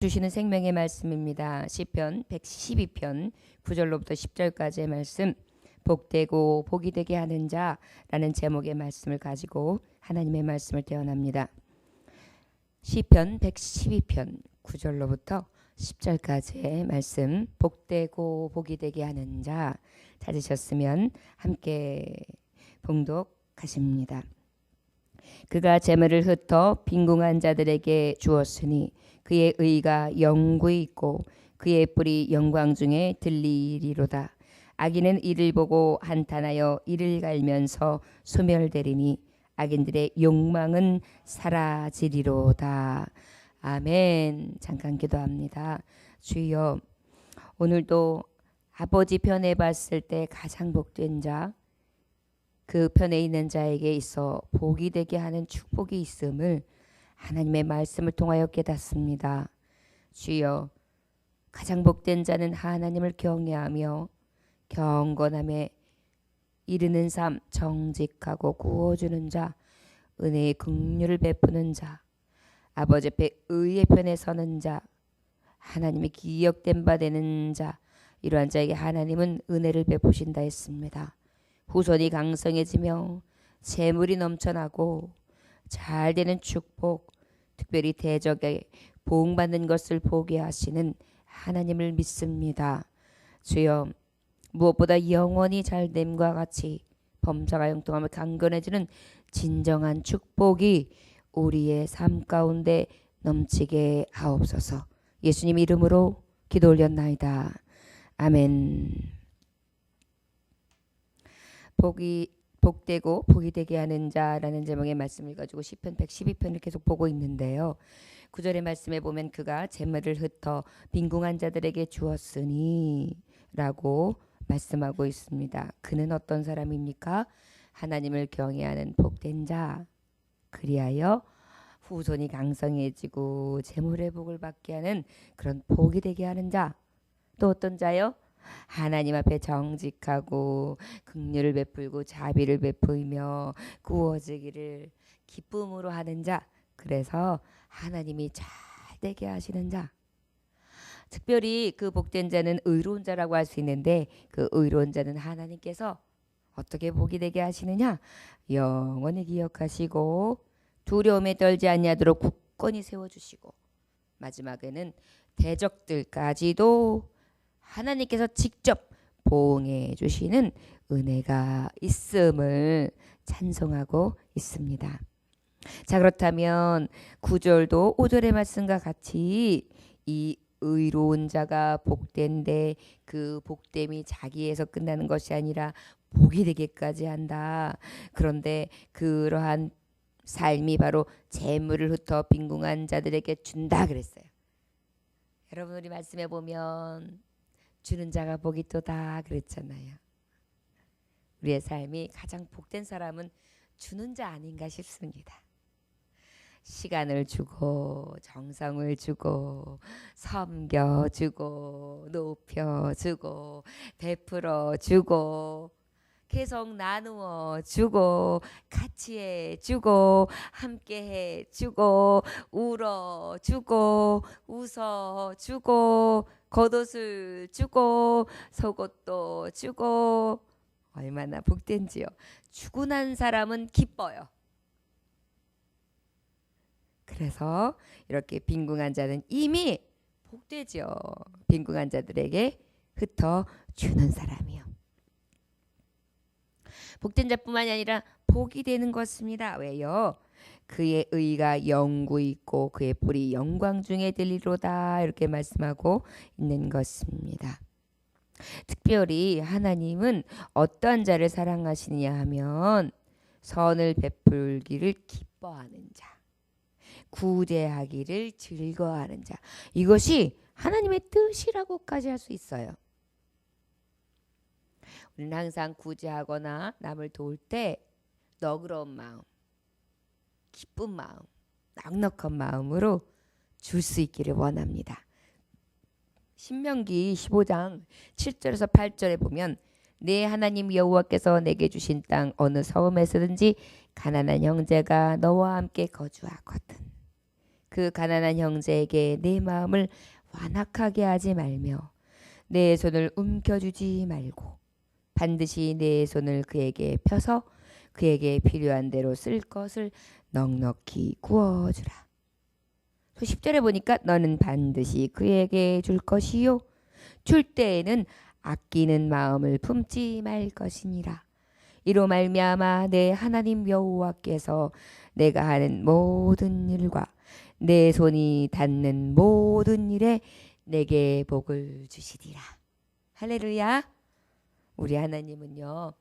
주시는 생명의 말씀입니다. 시편 112편 9절로부터 10절까지의 말씀, 복되고 복이 되게 하는 자라는 제목의 말씀을 가지고 하나님의 말씀을 대언합니다. 시편 112편 9절로부터 10절까지의 말씀, 복되고 복이 되게 하는 자 찾으셨으면 함께 봉독하십니다. 그가 재물을 흩어 빈궁한 자들에게 주었으니 그의 의가 영구히 있고 그의 뿔이 영광 중에 들리리로다. 악인은 이를 보고 한탄하여 이를 갈면서 소멸되리니 악인들의 욕망은 사라지리로다. 아멘. 잠깐 기도합니다. 주여, 오늘도 아버지 편에 봤을 때 가장 복된 자, 그 편에 있는 자에게 있어 복이 되게 하는 축복이 있음을 하나님의 말씀을 통하여 깨닫습니다. 주여, 가장 복된 자는 하나님을 경외하며 경건함에 이르는 삶, 정직하고 구워주는 자, 은혜의 긍휼을 베푸는 자, 아버지 앞에 의의 편에 서는 자, 하나님이 기억된 바 되는 자, 이러한 자에게 하나님은 은혜를 베푸신다 했습니다. 후손이 강성해지며 재물이 넘쳐나고 잘 되는 축복, 특별히 대적에 보응받는 것을 보게 하시는 하나님을 믿습니다. 주여, 무엇보다 영원히 잘됨과 같이 범사가 형통함을 강건해주는 진정한 축복이 우리의 삶 가운데 넘치게 하옵소서. 예수님 이름으로 기도 올렸나이다. 아멘. 복되고 복이 되게 하는 자라는 제목의 말씀을 가지고 시편 112편을 계속 보고 있는데요. 9절의 말씀에 보면 그가 재물을 흩어 빈궁한 자들에게 주었으니 라고 말씀하고 있습니다. 그는 어떤 사람입니까? 하나님을 경외하는 복된 자, 그리하여 후손이 강성해지고 재물의 복을 받게 하는 그런 복이 되게 하는 자. 또 어떤 자요? 하나님 앞에 정직하고 긍휼을 베풀고 자비를 베풀며 구워지기를 기쁨으로 하는 자. 그래서 하나님이 잘 되게 하시는 자. 특별히 그 복된 자는 의로운 자라고 할 수 있는데, 그 의로운 자는 하나님께서 어떻게 복이 되게 하시느냐? 영원히 기억하시고 두려움에 떨지 아니하도록 굳건히 세워주시고, 마지막에는 대적들까지도 하나님께서 직접 보응해 주시는 은혜가 있음을 찬송하고 있습니다. 자, 그렇다면 9절도 5절의 말씀과 같이 이 의로운 자가 복된데 그 복됨이 자기에서 끝나는 것이 아니라 복이 되게까지 한다. 그런데 그러한 삶이 바로 재물을 흩어 빈궁한 자들에게 준다 그랬어요. 여러분, 우리 말씀에 보면 주는 자가 복이 또다 그랬잖아요. 우리의 삶이 가장 복된 사람은 주는 자 아닌가 싶습니다. 시간을 주고 정성을 주고 섬겨주고 높여주고 베풀어주고 계속 나누어주고 같이 해주고 함께 해주고 울어주고 웃어주고 겉옷을 주고 속옷도 주고, 얼마나 복된지요. 주고 난 사람은 기뻐요. 그래서 이렇게 빈궁한 자는 이미 복되지요. 빈궁한 자들에게 흩어 주는 사람이요. 복된 자뿐만이 아니라 복이 되는 것입니다. 왜요? 그의 의가 영구히 있고 그의 뿔이 영광 중에 들리로다, 이렇게 말씀하고 있는 것입니다. 특별히 하나님은 어떠한 자를 사랑하시느냐 하면 선을 베풀기를 기뻐하는 자, 구제하기를 즐거워하는 자, 이것이 하나님의 뜻이라고까지 할 수 있어요. 우리는 항상 구제하거나 남을 도울 때 너그러운 마음, 기쁜 마음, 넉넉한 마음으로 줄 수 있기를 원합니다. 신명기 15장 7절에서 8절에 보면 내 하나님 여호와께서 내게 주신 땅 어느 성읍에서든지 가난한 형제가 너와 함께 거주하거든 그 가난한 형제에게 내 마음을 완악하게 하지 말며 내 손을 움켜주지 말고 반드시 내 손을 그에게 펴서 그에게 필요한 대로 쓸 것을 넉넉히 구워주라. 10절에 보니까 너는 반드시 그에게 줄 것이요 줄 때에는 아끼는 마음을 품지 말 것이니라. 이로 말미암아 내 하나님 여호와께서 내가 하는 모든 일과 내 손이 닿는 모든 일에 내게 복을 주시리라. 할렐루야. 우리 하나님은요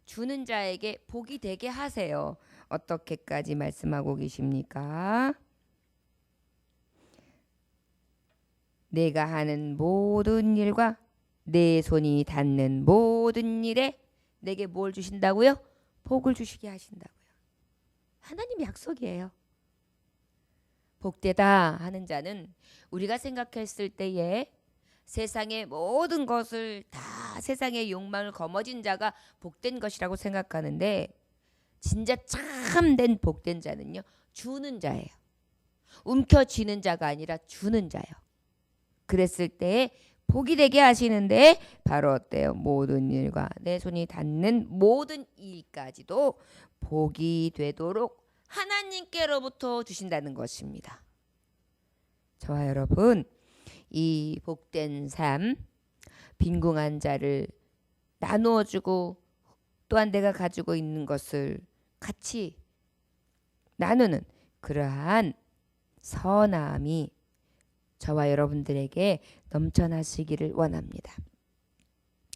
주는 자에게 복이 되게 하세요. 어떻게까지 말씀하고 계십니까? 내가 하는 모든 일과 내 손이 닿는 모든 일에 내게 뭘 주신다고요? 복을 주시게 하신다고요. 하나님 약속이에요. 복되다 하는 자는 우리가 생각했을 때에 세상의 모든 것을 다 세상의 욕망을 거머쥔 자가 복된 것이라고 생각하는데 진짜 참된 복된 자는요 주는 자예요. 움켜쥐는 자가 아니라 주는 자예요. 그랬을 때 복이 되게 하시는데 바로 어때요? 모든 일과 내 손이 닿는 모든 일까지도 복이 되도록 하나님께로부터 주신다는 것입니다. 저와 여러분 이 복된 삶 빈궁한 자를 나누어주고 또한 내가 가지고 있는 것을 같이 나누는 그러한 선함이 저와 여러분들에게 넘쳐나시기를 원합니다.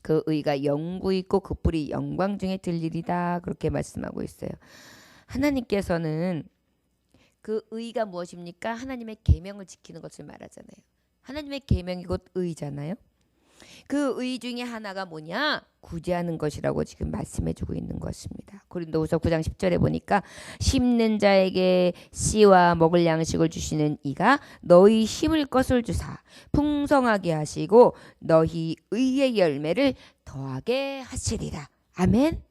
그 의가 영구 있고 그 뿔이 영광 중에 들리리다 그렇게 말씀하고 있어요. 하나님께서는 그 의가 무엇입니까? 하나님의 계명을 지키는 것을 말하잖아요. 하나님의 계명이 곧 의잖아요. 그 의 중에 하나가 뭐냐? 구제하는 것이라고 지금 말씀해주고 있는 것입니다. 고린도후서 9장 10절에 보니까 심는 자에게 씨와 먹을 양식을 주시는 이가 너희 심을 것을 주사 풍성하게 하시고 너희 의의 열매를 더하게 하시리라. 아멘.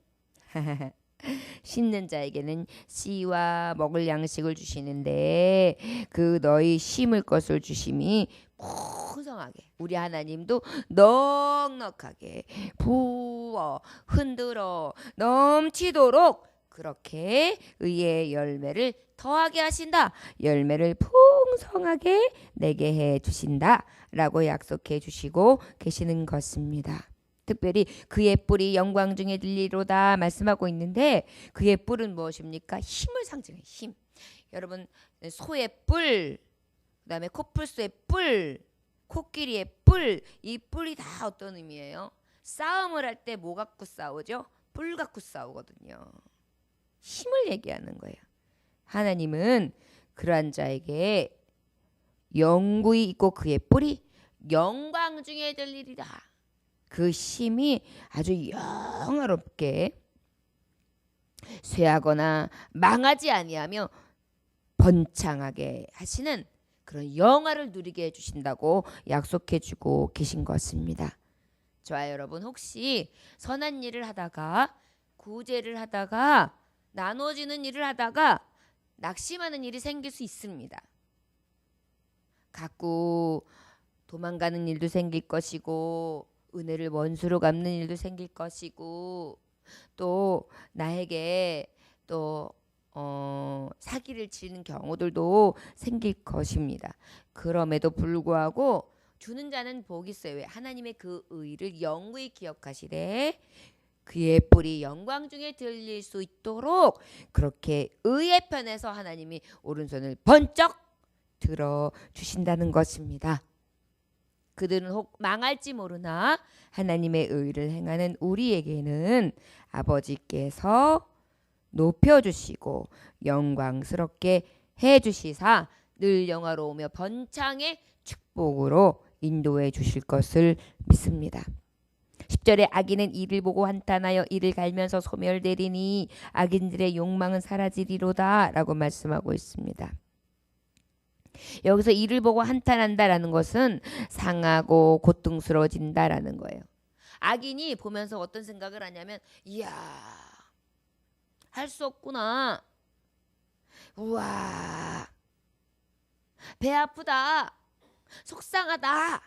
심는 자에게는 씨와 먹을 양식을 주시는데 그 너희 심을 것을 주심이 풍성하게 우리 하나님도 넉넉하게 부어 흔들어 넘치도록 그렇게 의의 열매를 더하게 하신다. 열매를 풍성하게 내게 해 주신다 라고 약속해 주시고 계시는 것입니다. 특별히 그의 뿔이 영광 중에 들리로다 말씀하고 있는데 그의 뿔은 무엇입니까? 힘을 상징해요. 힘. 여러분 소의 뿔 그다음에 코뿔소의 뿔 코끼리의 뿔 이 뿔이 다 어떤 의미예요? 싸움을 할 때 뭐 갖고 싸우죠? 뿔 갖고 싸우거든요. 힘을 얘기하는 거예요. 하나님은 그러한 자에게 영구히 있고 그의 뿔이 영광 중에 들리리라. 그 힘이 아주 영화롭게 쇠하거나 망하지 아니하며 번창하게 하시는 그런 영화를 누리게 해주신다고 약속해주고 계신 것입니다. 저와 여러분 혹시 선한 일을 하다가 구제를 하다가 나눠지는 일을 하다가 낙심하는 일이 생길 수 있습니다. 자꾸 도망가는 일도 생길 것이고 은혜를 원수로 갚는 일도 생길 것이고 또 나에게 또 사기를 치는 경우들도 생길 것입니다. 그럼에도 불구하고 주는 자는 복이 있어요. 왜? 하나님의 그 의를 영구히 기억하시되 그의 뿔이 영광 중에 들릴 수 있도록 그렇게 의의 편에서 하나님이 오른손을 번쩍 들어 주신다는 것입니다. 그들은 혹 망할지 모르나 하나님의 의를 행하는 우리에게는 아버지께서 높여주시고 영광스럽게 해주시사 늘 영화로우며 번창의 축복으로 인도해 주실 것을 믿습니다. 10절에 악인은 이를 보고 한탄하여 이를 갈면서 소멸되리니 악인들의 욕망은 사라지리로다 라고 말씀하고 있습니다. 여기서 이를 보고 한탄한다라는 것은 상하고 고통스러워진다라는 거예요. 악인이 보면서 어떤 생각을 하냐면 이야 할 수 없구나. 우와 배 아프다, 속상하다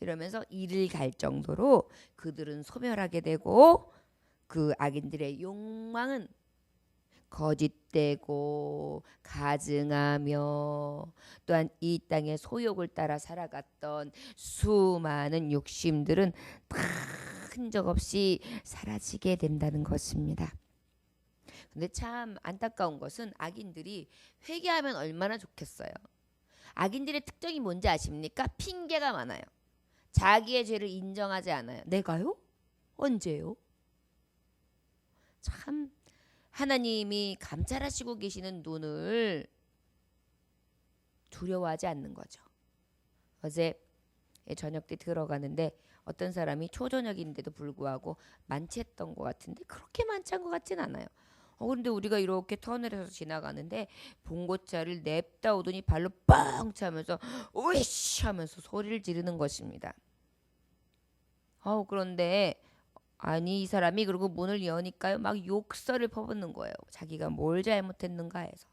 이러면서 이를 갈 정도로 그들은 소멸하게 되고 그 악인들의 욕망은 거짓되고 가증하며 또한 이 땅의 소욕을 따라 살아갔던 수많은 욕심들은 다 흔적 없이 사라지게 된다는 것입니다. 근데 참 안타까운 것은 악인들이 회개하면 얼마나 좋겠어요. 악인들의 특징이 뭔지 아십니까? 핑계가 많아요. 자기의 죄를 인정하지 않아요. 내가요? 언제요? 참 하나님이 감찰하시고 계시는 눈을 두려워하지 않는 거죠. 어제 저녁 때 들어가는데 어떤 사람이 초저녁인데도 불구하고 만취했던 것 같은데 그렇게 만취한 것 같진 않아요. 그런데 우리가 이렇게 터널에서 지나가는데 봉고차를 냅다 오더니 발로 뻥 차면서 으이씨 하면서 소리를 지르는 것입니다. 그런데 아니 이 사람이 그리고 문을 여니까요 막 욕설을 퍼붓는 거예요. 자기가 뭘 잘못했는가 해서.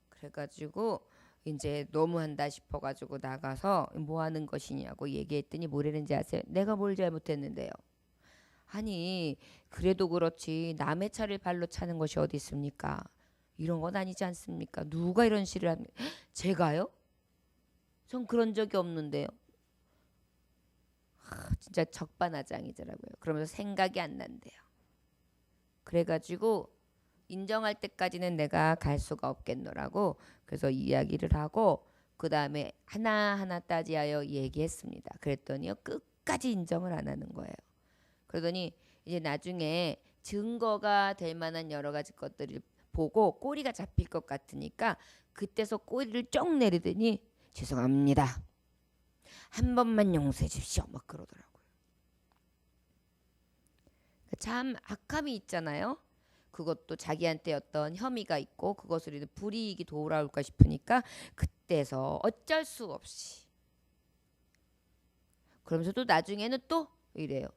그래가지고 이제 너무한다 싶어가지고 나가서 뭐 하는 것이냐고 얘기했더니 뭐라는지 아세요? 내가 뭘 잘못했는데요. 아니 그래도 그렇지 남의 차를 발로 차는 것이 어디 있습니까? 이런 건 아니지 않습니까? 누가 이런 시를 합니까? 제가요? 전 그런 적이 없는데요. 진짜 적반하장이더라고요. 그러면서 생각이 안 난대요. 그래가지고 인정할 때까지는 내가 갈 수가 없겠노라고 그래서 이야기를 하고 그 다음에 하나하나 따지하여 얘기했습니다. 그랬더니요 끝까지 인정을 안 하는 거예요. 그러더니 이제 나중에 증거가 될 만한 여러 가지 것들을 보고 꼬리가 잡힐 것 같으니까 그때서 꼬리를 쩍 내리더니 죄송합니다. 한 번만 용서해 주십시오. 막 그러더라고요. 참 악함이 있잖아요. 그것도 자기한테 어떤 혐의가 있고 그것으로 불이익이 돌아올까 싶으니까 그때서 어쩔 수 없이 그러면서 또 나중에는 또 이래요.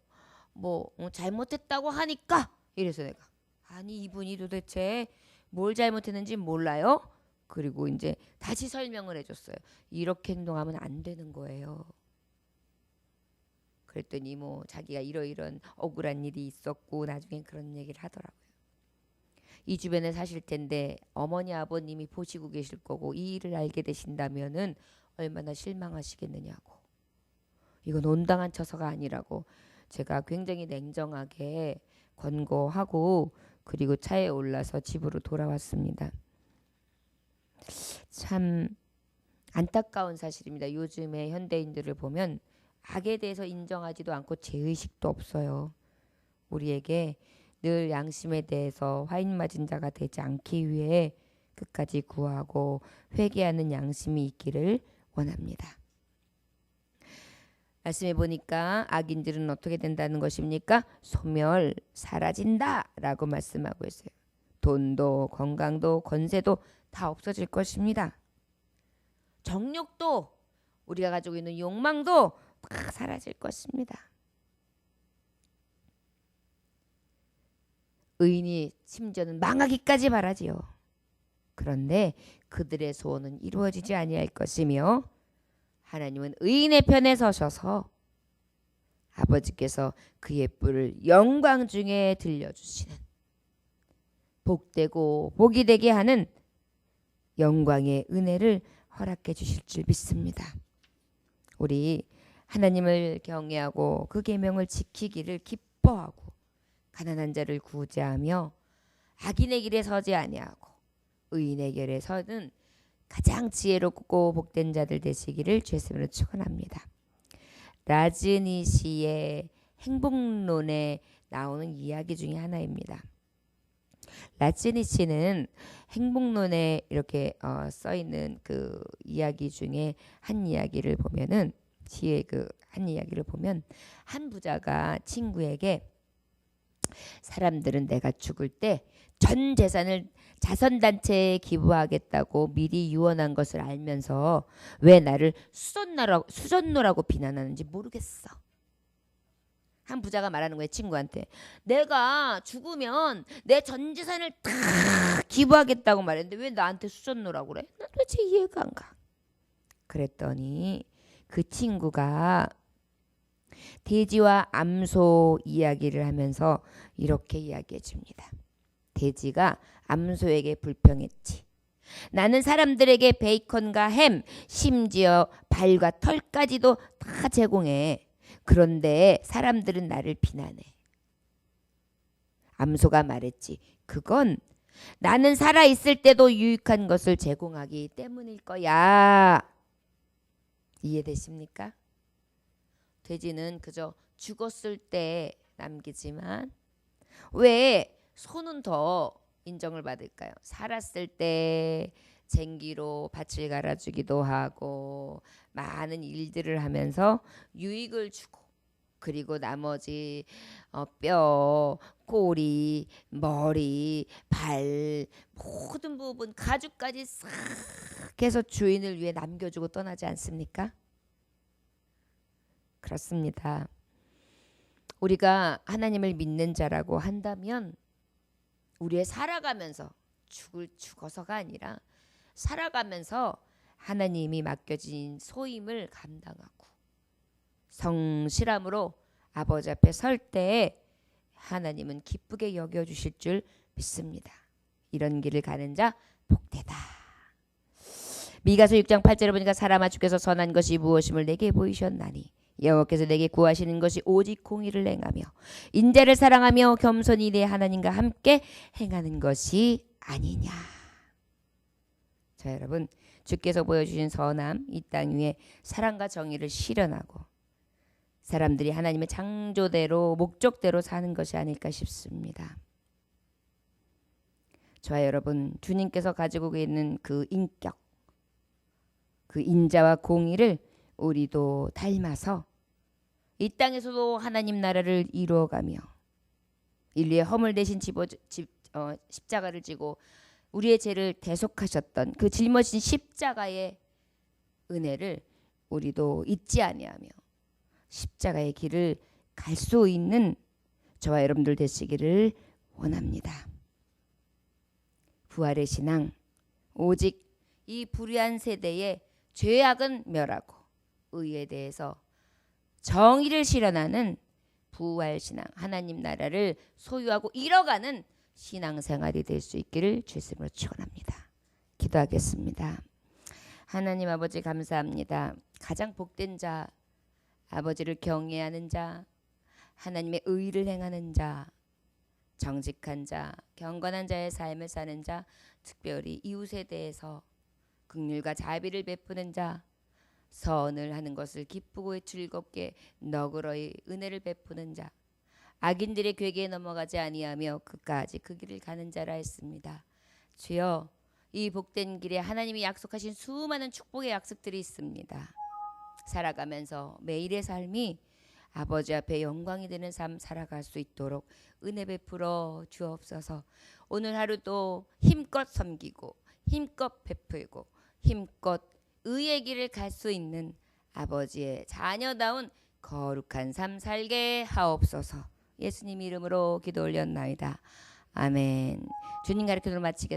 뭐 잘못했다고 하니까 이래서 내가 아니 이분이 도대체 뭘 잘못했는지 몰라요? 그리고 이제 다시 설명을 해줬어요. 이렇게 행동하면 안 되는 거예요. 그랬더니 뭐 자기가 이러이런 억울한 일이 있었고 나중에 그런 얘기를 하더라고요. 이 주변에 사실 텐데 어머니 아버님이 보시고 계실 거고 이 일을 알게 되신다면은 얼마나 실망하시겠느냐고. 이건 온당한 처사가 아니라고 제가 굉장히 냉정하게 권고하고 그리고 차에 올라서 집으로 돌아왔습니다. 참 안타까운 사실입니다. 요즘의 현대인들을 보면 악에 대해서 인정하지도 않고 죄의식도 없어요. 우리에게 늘 양심에 대해서 화인 맞은 자가 되지 않기 위해 끝까지 구하고 회개하는 양심이 있기를 원합니다. 말씀해 보니까 악인들은 어떻게 된다는 것입니까? 소멸, 사라진다 라고 말씀하고 있어요. 돈도 건강도 권세도 다 없어질 것입니다. 정욕도 우리가 가지고 있는 욕망도 다 사라질 것입니다. 의인이 심지어는 망하기까지 바라지요. 그런데 그들의 소원은 이루어지지 아니할 것이며 하나님은 의인의 편에 서셔서 아버지께서 그의 뿔을 영광 중에 들려주시는 복되고 복이 되게 하는 영광의 은혜를 허락해 주실 줄 믿습니다. 우리 하나님을 경외하고 그 계명을 지키기를 기뻐하고 가난한 자를 구제하며 악인의 길에 서지 아니하고 의인의 길에 서는 가장 지혜롭고 복된 자들 되시기를 주님으로 축원합니다. 라즈니시의 행복론에 나오는 이야기 중에 하나입니다. 라즈니시는 행복론에 이렇게 써 있는 그 이야기 중에 한 이야기를 보면은 지혜 그 한 이야기를 보면 한 부자가 친구에게 사람들은 내가 죽을 때 전 재산을 자선단체에 기부하겠다고 미리 유언한 것을 알면서 왜 나를 수전노라고 비난하는지 모르겠어. 한 부자가 말하는 거예요. 친구한테. 내가 죽으면 내 전 재산을 다 기부하겠다고 말했는데 왜 나한테 수전 놓으라고 그래? 난 도대체 이해가 안 가. 그랬더니 그 친구가 돼지와 암소 이야기를 하면서 이렇게 이야기해 줍니다. 돼지가 암소에게 불평했지. 나는 사람들에게 베이컨과 햄, 심지어 발과 털까지도 다 제공해. 그런데 사람들은 나를 비난해. 암소가 말했지. 그건 나는 살아있을 때도 유익한 것을 제공하기 때문일 거야. 이해되십니까? 돼지는 그저 죽었을 때 남기지만 왜 소는 더 인정을 받을까요? 살았을 때 쟁기로 밭을 갈아주기도 하고 많은 일들을 하면서 유익을 주고 그리고 나머지 뼈, 꼬리, 머리, 발 모든 부분 가죽까지 싹 해서 주인을 위해 남겨주고 떠나지 않습니까? 그렇습니다. 우리가 하나님을 믿는 자라고 한다면 우리의 살아가면서 죽어서가 아니라 살아가면서 하나님이 맡겨진 소임을 감당하고 성실함으로 아버지 앞에 설 때에 하나님은 기쁘게 여겨주실 줄 믿습니다. 이런 길을 가는 자 복되다. 미가서 6장 8절에 보니까 사람아 주께서 선한 것이 무엇임을 내게 보이셨나니 여호와께서 내게 구하시는 것이 오직 공의를 행하며 인자를 사랑하며 겸손히 내 하나님과 함께 행하는 것이 아니냐. 자 여러분, 주께서 보여주신 선함, 이 땅 위에 사랑과 정의를 실현하고 사람들이 하나님의 창조대로 목적대로 사는 것이 아닐까 싶습니다. 저와 여러분, 주님께서 가지고 있는 그 인격, 그 인자와 공의를 우리도 닮아서 이 땅에서도 하나님 나라를 이루어가며 인류의 허물 대신 십자가를 지고 우리의 죄를 대속하셨던 그 짊어진 십자가의 은혜를 우리도 잊지 아니하며 십자가의 길을 갈 수 있는 저와 여러분들 되시기를 원합니다. 부활의 신앙, 오직 이 불의한 세대의 죄악은 멸하고 의에 대해서 정의를 실현하는 부활신앙, 하나님 나라를 소유하고 이뤄가는 신앙생활이 될 수 있기를 주 이름으로 축원합니다. 기도하겠습니다. 하나님 아버지 감사합니다. 가장 복된 자, 아버지를 경외하는 자, 하나님의 의를 행하는 자, 정직한 자, 경건한 자의 삶을 사는 자, 특별히 이웃에 대해서 긍휼과 자비를 베푸는 자, 선을 하는 것을 기쁘고 즐겁게 너그러이 은혜를 베푸는 자, 악인들의 괴계에 넘어가지 아니하며 끝까지 그 길을 가는 자라 했습니다. 주여, 이 복된 길에 하나님이 약속하신 수많은 축복의 약속들이 있습니다. 살아가면서 매일의 삶이 아버지 앞에 영광이 되는 삶 살아갈 수 있도록 은혜 베풀어 주옵소서. 오늘 하루도 힘껏 섬기고 힘껏 베풀고 힘껏 의의 길을 갈 수 있는 아버지의 자녀다운 거룩한 삶 살게 하옵소서. 예수님 이름으로 기도 올렸나이다. 아멘. 주님 가르침을 마치겠습니다.